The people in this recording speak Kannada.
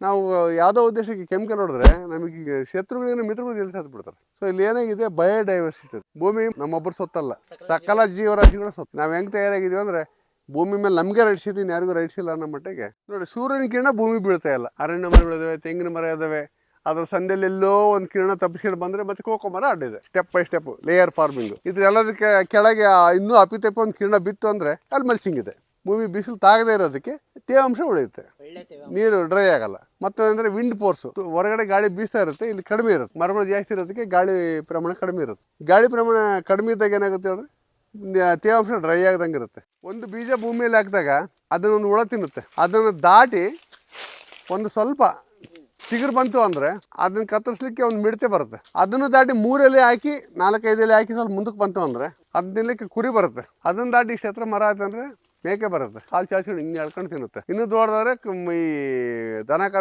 ನಾವು ಯಾವುದೋ ಉದ್ದೇಶಕ್ಕೆ ಕೆಮಿಕಲ್ ಹೊಡೆದ್ರೆ ನಮಗೆ ಶತ್ರುಗಳಿಂದ ಮಿತ್ರಗಳು ಎಲ್ಲಿ ಸತ್ತು ಬಿಡ್ತಾರೆ. ಸೊ ಇಲ್ಲಿ ಏನಾಗಿದೆ, ಬಯೋಡೈವರ್ಸಿಟಿ. ಭೂಮಿ ನಮ್ಮೊಬ್ಬರು ಸೊತ್ತಲ್ಲ, ಸಕಲ ಜೀವರಾಶಿಗಳ ಸೊತ್ತು. ನಾವು ಹೆಂಗ್ ತಯಾರಾಗಿದೀವಿ ಅಂದ್ರೆ ಭೂಮಿ ಮೇಲೆ ನಮಗೆ ರೈಟ್ಸ್ ಇದೀನಿ, ಯಾರಿಗೂ ರೈಟ್ಸ್ ಇಲ್ಲ ಅನ್ನೋ ಮಟ್ಟಿಗೆ. ನೋಡಿ, ಸೂರ್ಯನ ಕಿರಣ ಭೂಮಿ ಬೀಳ್ತಾ ಇಲ್ಲ. ಅರಣ್ಯ ಮರಗಳಿದಾವೆ, ತೆಂಗಿನ ಮರ ಇದಾವೆ, ಅದ್ರ ಸಂದಲ್ಲಿ ಎಲ್ಲೋ ಒಂದು ಕಿರಣ ತಪ್ಪಿಸ್ಕೊಂಡು ಬಂದ್ರೆ ಮತ್ತೆ ಕೋಕೋ ಮರ ಅಡ್ಡಿದೆ. Step by step layer farming. ಇದು ಎಲ್ಲದಕ್ಕೆ ಕೆಳಗೆ ಇನ್ನೂ ಅಪಿತಪ್ಪ ಒಂದು ಕಿರಣ ಬಿತ್ತು ಅಂದ್ರೆ ಅಲ್ಲಿ ಮಲ್ಸಿಂಗ್ ಇದೆ. ಭೂಮಿ ಬಿಸಿಲು ತಾಗದೇ ಇರೋದಕ್ಕೆ ತೇವಾಂಶ ಉಳಿಯುತ್ತೆ, ನೀರು ಡ್ರೈ ಆಗಲ್ಲ. ಮತ್ತೆ ಅಂದ್ರೆ ವಿಂಡ್ ಫೋರ್ಸ್, ಹೊರಗಡೆ ಗಾಳಿ ಬೀಸ್ತಾ ಇರುತ್ತೆ, ಇಲ್ಲಿ ಕಡಿಮೆ ಇರುತ್ತೆ. ಮರಗಳು ಜಾಸ್ತಿ ಇರೋದಕ್ಕೆ ಗಾಳಿ ಪ್ರಮಾಣ ಕಡಿಮೆ ಇರುತ್ತೆ. ಗಾಳಿ ಪ್ರಮಾಣ ಕಡಿಮೆ ಇದ್ದಾಗ ಏನಾಗುತ್ತೆ ಹೇಳ್ರಿ, ತೇವಾಂಶ ಡ್ರೈ ಆಗದಂಗೆ ಇರುತ್ತೆ. ಒಂದು ಬೀಜ ಭೂಮಿಯಲ್ಲಿ ಹಾಕಿದಾಗ ಅದನ್ನೊಂದು ಹುಳ ತಿನ್ನುತ್ತೆ. ಅದನ್ನು ದಾಟಿ ಒಂದು ಸ್ವಲ್ಪ ಚಿಗುರು ಬಂತು ಅಂದ್ರೆ ಅದನ್ನ ಕತ್ತರಿಸ್ಲಿಕ್ಕೆ ಒಂದು ಮಿಡತೆ ಬರುತ್ತೆ. ಅದನ್ನು ದಾಟಿ 3 ಎಲೆ ಹಾಕಿ 4-5 ಎಲೆ ಹಾಕಿ ಸ್ವಲ್ಪ ಮುಂದಕ್ಕೆ ಬಂತು ಅಂದ್ರೆ ಅದನ್ನ ತಿನ್ಲಿಕ್ಕೆ ಕುರಿ ಬರುತ್ತೆ. ಅದನ್ನ ದಾಟಿ ಇಷ್ಟು ಹತ್ರ ಮರ ಆಯ್ತು ಅಂದ್ರೆ ಮೇಕೆ ಬರುತ್ತೆ, ಕಾಲು ಚಾಚ್ಕೊಂಡು ಹಿಂಗೆ ಎಳ್ಕೊಂಡು ತಿನ್ನುತ್ತೆ. ಇನ್ನೂ ದೊಡ್ಡದಾದ್ರೆ ಈ ದನ ಕರು